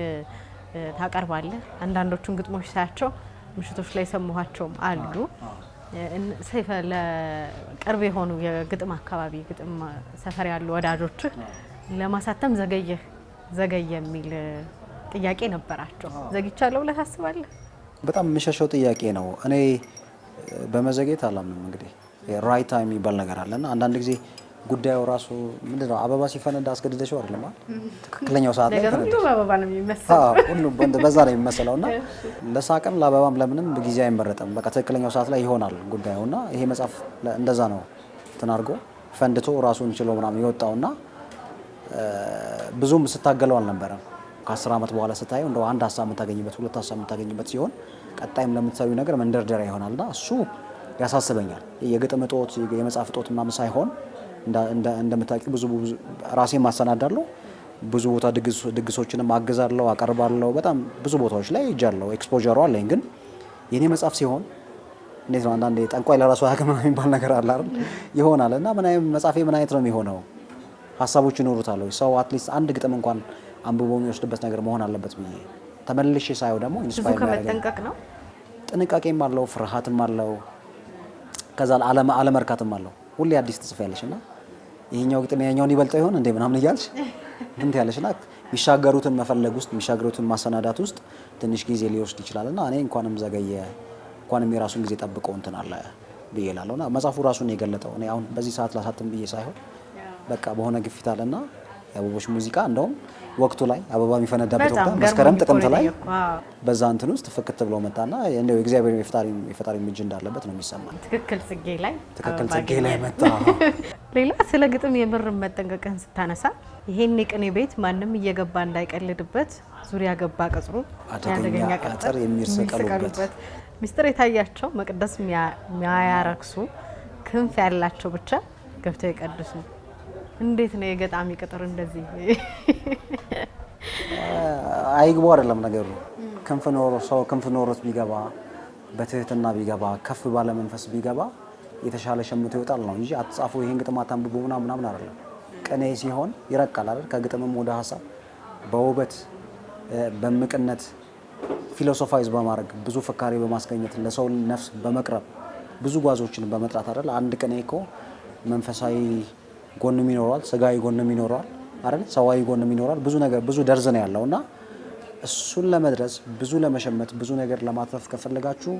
ታቀርባለህ። አንዳንዶቹን ግጥሞች ሳያቸው ምሽቶች ላይ ሰማኋቸውም አሉ። ሰይፈ ለቅርብ የሆኑ የግጥም አካባቢ ግጥም ሰፈር ያሉ ወዳጆችህ ለማሳተም ዘገየ የሚል ጥያቄ ነበራቸው። ዘግቻለሁ ብለህ ታስባለህ? በጣም የምሸሸው ጥያቄ ነው። እኔ በመዘግየት አላምንም። እንግዲህ ራይት ታይም የሚባል ነገር አለና አንዳንድ ጊዜ ጉዳዩ ራሱ ምንድነው አበባ ሲፈነዳ አስገድደሽው አይደለም ትክክለኛው ሰዓት ላይ ሁሉ አበባ ነው የሚመስለው። ሁሉ በዛ ነው የሚመስለውና ለሳቅም ለአበባም ለምንም ጊዜ አይመረጥም። በቃ ትክክለኛው ሰዓት ላይ ይሆናል ጉዳዩና ይሄ መጽሐፍ እንደዛ ነው ተናርጎ ፈንድቶ ራሱን ችሎ ምናምን የወጣውና ብዙም ስታገለው አልነበረም። ከ10 ዓመት በኋላ ስታየው እንደው አንድ ሀሳብ የምታገኝበት 2 ሀሳብ የምታገኝበት ሲሆን ቀጣይም ለምትሰሩ ነገር መንደርደሪያ ይሆናልና እሱ ያሳስበኛል። የግጥም እጦት የመጽሐፍ እጦት ምናምን ሳይሆን እንደምታውቂው ብዙ ራሴን ማሰናዳለሁ፣ ብዙ ቦታ ድግሶችንም አግዛለሁ፣ አቀርባለሁ። በጣም ብዙ ቦታዎች ላይ ሄጃለሁ፣ ኤክስፖዠሩ አለኝ። ግን የኔ መጽሐፍ ሲሆን እንዴት ነው አንዳንዴ ጠንቋይ ለራሱ አያውቅም የሚባል ነገር አለ አይደል? ይሆናል እና መጽሐፌ ምን አይነት ነው የሚሆነው? ሀሳቦች ይኖሩታል ወይ? ሰው አትሊስት አንድ ግጥም እንኳን አንብቦ የሚወስድበት ነገር መሆን አለበት ብዬ ተመልሼ ሳየው ደግሞ ኢንስፓየር ከመጠንቀቅ ነው። ጥንቃቄም አለው፣ ፍርሃትም አለው፣ ከዛ አለመርካትም አለው። ሁሌ አዲስ ትጽፊያለሽ እና ይሄኛው ግጥም ያኛውን ይበልጠው ይሆን እንዴ ምናምን እያልሽ እንትን ያለሽና የሚሻገሩትን መፈለግ ውስጥ የሚሻገሩትን ማሰናዳት ውስጥ ትንሽ ጊዜ ሊወስድ ይችላልና እኔ እንኳንም ዘገየ እንኳንም የራሱን ጊዜ ጠብቀው እንትን አለ ብዬ እላለሁና መጽሐፉ ራሱን የገለጠው እኔ አሁን በዚህ ሰዓት ላሳትም ብዬ ሳይሆን በቃ በሆነ ግፊት አለና የአበቦች ሙዚቃ እንደውም ወቅቱ ላይ አበባ የሚፈነዳበት ወቅት መስከረም ጥቅምት ላይ በዛ እንትን ውስጥ ፍክት ብሎ መጣና እንደው እግዚአብሔር የፈጣሪ እጅ እንዳለበት ነው የሚሰማኝ። ትክክል ጽጌ ላይ መጣ። ሌላ ስለ ግጥም የምር መጠንቀቅን ስታነሳ ይሄን የቅኔ ቤት ማንም እየገባ እንዳይቀልድበት ዙሪያ ገባ ቅጽሩ ያደገኛ ቅጥር የሚሰቀሉበት ሚስጥር የታያቸው መቅደስ የሚያረክሱ ክንፍ ያላቸው ብቻ ገብተው ይቀድሱ። እንዴት ነው የገጣሚ ቅጥር እንደዚህ አይግባው አይደለም ነገሩ። ክንፍ ኖሮት ቢገባ በትህትና ቢገባ ከፍ ባለ መንፈስ ቢገባ የተሻለ ሸምቶ ይወጣል ነው እንጂ አትጻፉ ይሄን ግጥም አታንብቡ ምናምን አይደለም። ቅኔ ሲሆን ይረቃል አይደል? ከግጥምም ወደ ሀሳብ በውበት በምቅነት ፊሎሶፋይዝ በማድረግ ብዙ ፍካሬ በማስገኘት ለሰው ነፍስ በመቅረብ ብዙ ጓዞችን በመጥራት አይደል? አንድ ቅኔ እኮ መንፈሳዊ ጎንም ይኖራል፣ ስጋዊ ጎንም ይኖራል አይደል? ሰዋዊ ጎንም ይኖራል። ብዙ ነገር ብዙ ደርዝ ነው ያለውና እሱን ለመድረስ ብዙ ለመሸመት ብዙ ነገር ለማትረፍ ከፈለጋችሁ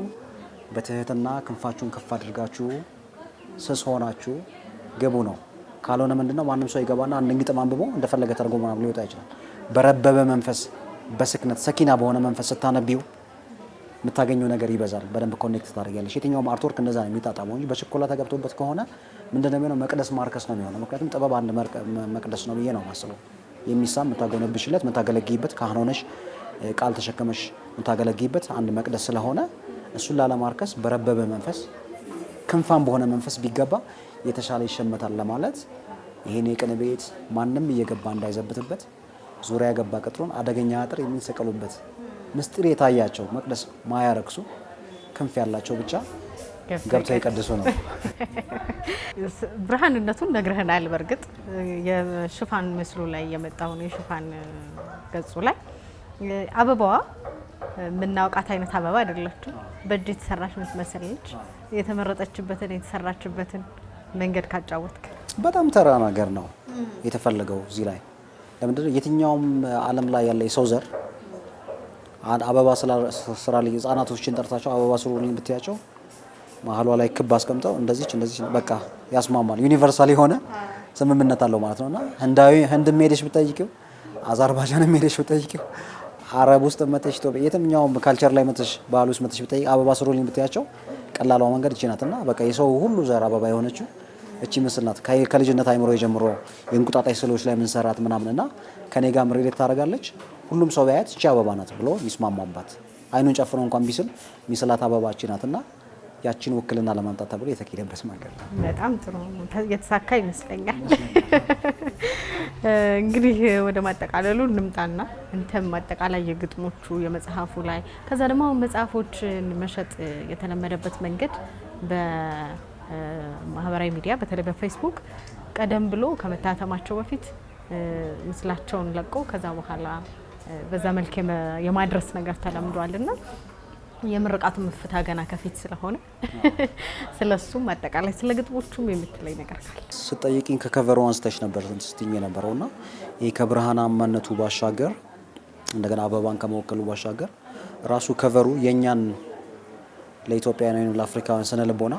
በትህትና ክንፋችሁን ከፍ አድርጋችሁ ስስ ሆናችሁ ግቡ ነው። ካልሆነ ምንድነው ማንም ሰው ይገባና አንድ ግጥም አንብቦ እንደፈለገ ተርጎ ምናምን ሊወጣ ይችላል። በረበበ መንፈስ በስክነት ሰኪና በሆነ መንፈስ ስታነቢው የምታገኘው ነገር ይበዛል። በደንብ ኮኔክት ታደርጊያለሽ። የትኛውም አርትወርክ እንደዛ ነው የሚጣጣመው እንጂ በችኮላ ተገብቶበት ከሆነ ምንድነው የሚሆነው? መቅደስ ማርከስ ነው የሚሆነው። ምክንያቱም ጥበብ አንድ መቅደስ ነው ብዬ ነው የማስበው። የሚሳም የምታጎነብሽለት የምታገለግይበት ካህን ሆነሽ ቃል ተሸከመሽ የምታገለግይበት አንድ መቅደስ ስለሆነ እሱን ላለማርከስ በረበበ መንፈስ ክንፋም በሆነ መንፈስ ቢገባ የተሻለ ይሸመታል ለማለት ይሄን የቅኔ ቤት ማንም እየገባ እንዳይዘብትበት ዙሪያ ገባ ቅጥሩን አደገኛ አጥር የሚሰቀሉበት ምስጢር የታያቸው መቅደስ ማያረክሱ ክንፍ ያላቸው ብቻ ገብተው ይቀድሱ ነው። ብርሃንነቱን ነግረህናል። በርግጥ የሽፋን ምስሉ ላይ የመጣው ነው። የሽፋን ገጹ ላይ አበባዋ የምናውቃት አይነት አበባ አይደለችም። በእጅ የተሰራች የምትመስል ነች። የተመረጠችበትን የተሰራችበትን መንገድ ካጫወትክ በጣም ተራ ነገር ነው የተፈለገው እዚህ ላይ። ለምንድነው የትኛውም ዓለም ላይ ያለ የሰው ዘር አበባ ስራልኝ ህጻናቶችን ጠርታቸው አበባ ስሩልኝ ብትያቸው መሀሏ ላይ ክብ አስቀምጠው እንደዚህ በቃ ያስማማል። ዩኒቨርሳል የሆነ ስምምነት አለው ማለት ነውና ህንድም ሄደሽ ብትጠይቂው አዘርባይጃንም ሄደሽ ብትጠይቂው አረብ ውስጥ መተሽ ኢትዮጵያ የትኛውም ካልቸር ላይ መተሽ ባህል ውስጥ መተሽ ብትጠይቂ አበባ ስሩልኝ ብትያቸው ቀላሏ መንገድ እቺ ናትና በቃ የሰው ሁሉ ዘር አበባ የሆነችው እቺ ምስል ናት። ከልጅነት አይምሮ የጀምሮ የእንቁጣጣሽ ስዕሎች ላይ ምንሰራት ምናምንና ከኔ ጋር ሪሌት ታደርጋለች። ሁሉም ሰው ቢያያት እቺ አበባ ናት ብሎ ይስማማባት። አይኑን ጨፍኖ እንኳን ሚስላት አበባ እቺ ናትና ያቺን ውክልና ለማምጣት ተብሎ የተካሄደበት መንገድ ነው። በጣም ጥሩ የተሳካ ይመስለኛል። እንግዲህ ወደ ማጠቃለሉ እንምጣና እንተም ማጠቃላይ የግጥሞቹ የመጽሐፉ ላይ ከዛ ደግሞ መጽሐፎችን መሸጥ የተለመደበት መንገድ በማህበራዊ ሚዲያ በተለይ በፌስቡክ ቀደም ብሎ ከመታተማቸው በፊት ምስላቸውን ለቆ ከዛ በኋላ በዛ መልክ የማድረስ ነገር ተለምዷልና የምርቃቱ መፍታ ገና ከፊት ስለሆነ ስለሱም አጠቃላይ ስለ ግጥሞቹም የምትለይ ነገር ካለ ስጠይቂኝ ከከቨሩ አንስተሽ ነበር ስትኝ ነበርውና ይሄ ከብርሃናማነቱ ባሻገር እንደገና አበባን ከመወከሉ ባሻገር ራሱ ከቨሩ የኛን ለኢትዮጵያውያን ለአፍሪካውያን ስነ ልቦና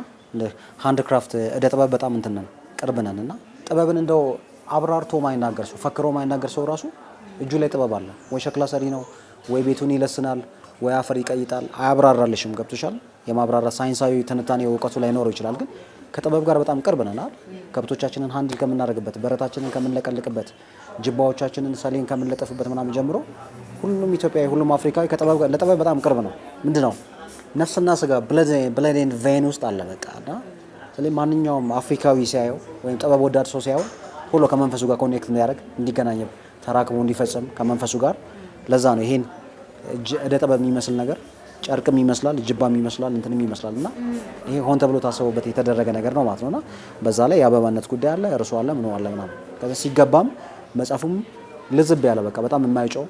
ሃንድ ክራፍት እደ ጥበብ በጣም እንትነን ቅርብነንና ጥበብን እንደው አብራርቶ ማይናገር ሰው ፈክሮ ማይናገር ሰው ራሱ እጁ ላይ ጥበብ አለ። ወይ ሸክላ ሰሪ ነው፣ ወይ ቤቱን ይለስናል፣ ወይ አፈር ይቀይጣል። አያብራራልሽም። ገብቶሻል? የማብራራ ሳይንሳዊ ትንታኔ እውቀቱ ላይ ኖረው ይችላል። ግን ከጥበብ ጋር በጣም ቅርብ ነን አይደል? ከብቶቻችንን ሃንድል ከምናደርግበት፣ በረታችንን ከምንለቀልቅበት፣ ጅባዎቻችንን ሰሌን ከምንለጠፍበት ምናምን ጀምሮ ሁሉም ኢትዮጵያዊ ሁሉም አፍሪካዊ ከጥበብ ጋር ለጥበብ በጣም ቅርብ ነው። ምንድነው ነፍስና ስጋ ብለድ ኤንድ ቬን ውስጥ አለ በቃ እና ስለዚህ ማንኛውም አፍሪካዊ ሲያየው ወይም ጥበብ ወዳድ ሰው ሲያየው ሁሉ ከመንፈሱ ጋር ኮኔክት እንዲያደርግ እንዲገናኝ ተራክቦ እንዲፈጽም ከመንፈሱ ጋር ለዛ ነው ይሄን እደ ጥበብ የሚመስል ነገር ጨርቅም ይመስላል ጅባም ይመስላል እንትንም ይመስላል እና ይሄ ሆን ተብሎ ታስቦበት የተደረገ ነገር ነው ማለት ነውና በዛ ላይ የአበባነት ጉዳይ አለ እርሱ አለ ምን አለ ምናምን ከዛ ሲገባም መጽሐፉም ልዝብ ያለ በቃ በጣም የማይጨው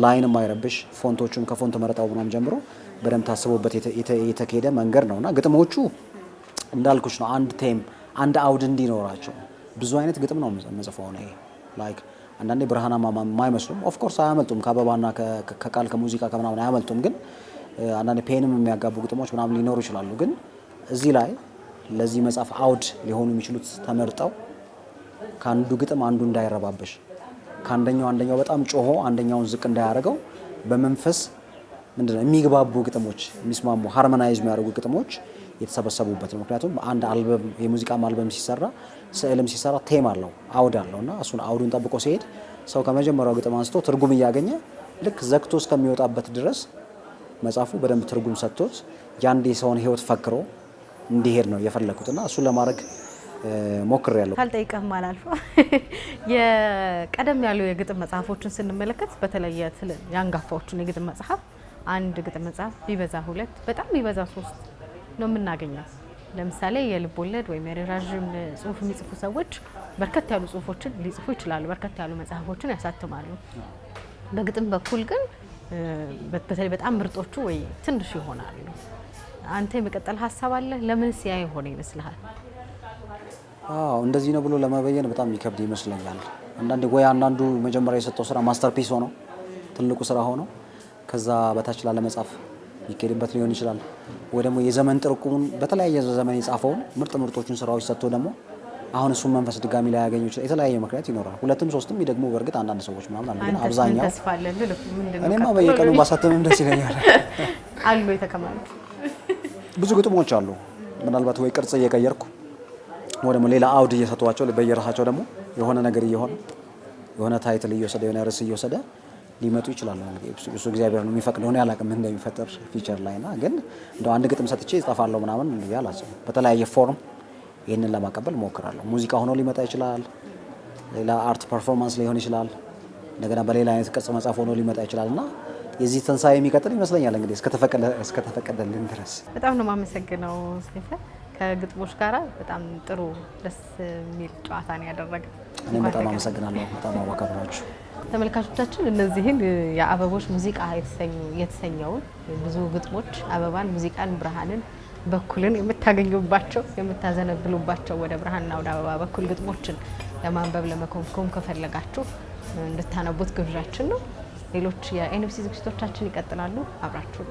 ላይን የማይረብሽ ፎንቶቹም ከፎንት መረጣው ምናምን ጀምሮ በደንብ ታስቦበት የተካሄደ መንገድ ነውና ግጥሞቹ እንዳልኩሽ ነው አንድ ቴም አንድ አውድ እንዲኖራቸው ብዙ አይነት ግጥም ነው መጽፈው ነው ይሄ ላይክ አንዳንዴ ብርሃናማ የማይመስሉም ኦፍ ኮርስ አያመልጡም ከአበባና ከቃል ከሙዚቃ ከምናምን አያመልጡም ግን አንዳንዴ ፔንም የሚያጋቡ ግጥሞች ምናምን ሊኖሩ ይችላሉ ግን እዚህ ላይ ለዚህ መጽሐፍ አውድ ሊሆኑ የሚችሉት ተመርጠው ከአንዱ ግጥም አንዱ እንዳይረባበሽ ከአንደኛው በጣም ጮሆ አንደኛውን ዝቅ እንዳያደርገው በመንፈስ ምንድነው የሚግባቡ ግጥሞች የሚስማሙ ሃርሞናይዝ የሚያደርጉ ግጥሞች የተሰበሰቡበት ነው ምክንያቱም አንድ አልበም የሙዚቃ አልበም ሲሰራ ስዕልም ሲሰራ ቴም አለው አውድ አለውና እሱን አውዱን ጠብቆ ሲሄድ ሰው ከመጀመሪያው ግጥም አንስቶ ትርጉም እያገኘ ልክ ዘግቶ እስከሚወጣበት ድረስ መጽሐፉ በደንብ ትርጉም ሰጥቶት ያንዴ ሰውን ህይወት ፈክሮ እንዲሄድ ነው የፈለኩትና እሱን ለማድረግ ሞክሬያለሁ ካልጠይቀህ ማላልፈ የቀደም ያሉ የግጥም መጽሐፎችን ስንመለከት በተለይ ያንጋፋዎቹን የግጥም መጽሐፍ አንድ ግጥም መጽሐፍ ቢበዛ 2 በጣም ቢበዛ 3 ነው የምናገኘው ለምሳሌ የልብ ወለድ ወይም የረዣዥም ጽሁፍ የሚጽፉ ሰዎች በርከት ያሉ ጽሁፎችን ሊጽፉ ይችላሉ በርከት ያሉ መጽሐፎችን ያሳትማሉ በግጥም በኩል ግን በተለይ በጣም ምርጦቹ ወይ ትንሽ ይሆናሉ አንተ የመቀጠል ሐሳብ አለ ለምንስ ያ ይሆን ይመስልሃል እንደዚህ ነው ብሎ ለማበየን በጣም ይከብድ ይመስለኛል አንዳንዴ ወይ አንዳንዱ መጀመሪያ የሰጠው ስራ ማስተርፒስ ሆኖ ትልቁ ስራ ሆኖ ከዛ በታች ላለ መጽሐፍ ይከድበት ሊሆን ይችላል ወይ ደግሞ የዘመን ጥርቁሙን በተለያየ ዘመን የጻፈውን ምርጦቹን ስራዎች ሰጥቶ ደግሞ አሁን እሱን መንፈስ ድጋሚ ላይ ያገኙ ይችላል የተለያየ ምክንያት ይኖራል ሁለቱም ሶስትም ይደግሞ በርግጥ አንዳንድ ሰዎች ምናምን አሉ ግን አብዛኛው እኔማ በየቀኑ ባሳተምም ደስ ይለኛል አሉ የተከማሉ ብዙ ግጥሞች አሉ ምናልባት ወይ ቅርጽ እየቀየርኩ ወይ ደግሞ ሌላ አውድ እየሰጧቸው በየራሳቸው ደግሞ የሆነ ነገር እየሆነ የሆነ ታይትል እየወሰደ የሆነ ርዕስ እየወሰደ ሊመጡ ይችላል እሱ እግዚአብሔር ነው የሚፈቅደው ነው ያላቀም እንደሚፈጠር ፊቸር ላይና ግን እንደው አንድ ግጥም ሰጥቼ እጽፋለሁ ምናምን ያላሰው በተለያየ ፎርም ይሄንን ለማቀበል ሞክራለሁ ሙዚቃ ሆኖ ሊመጣ ይችላል ሌላ አርት ፐርፎርማንስ ሊሆን ይችላል እንደገና በሌላ አይነት ቅርጽ መጽሐፍ ሆኖ ሊመጣ ይችላልና የዚህ ተንሳይ የሚቀጥል ይመስለኛል እንግዲህ እስከተፈቀደልን ድረስ በጣም ነው ማመሰግነው ስቴፈን ከግጥሞች ጋራ በጣም ጥሩ ደስ የሚል ጨዋታ ነው ያደረገ እኔ በጣም አመሰግናለሁ በጣም አዋካብራችሁ ተመልካቾቻችን እነዚህን የአበቦች ሙዚቃ የተሰኘውን ብዙ ግጥሞች አበባን ሙዚቃን ብርሃንን በኩልን የምታገኙባቸው የምታዘነብሉባቸው ወደ ብርሃንና ወደ አበባ በኩል ግጥሞችን ለማንበብ ለመኮምኮም ከፈለጋችሁ እንድታነቡት ግብዣችን ነው ሌሎች የኤንቢሲ ዝግጅቶቻችን ይቀጥላሉ አብራችሁ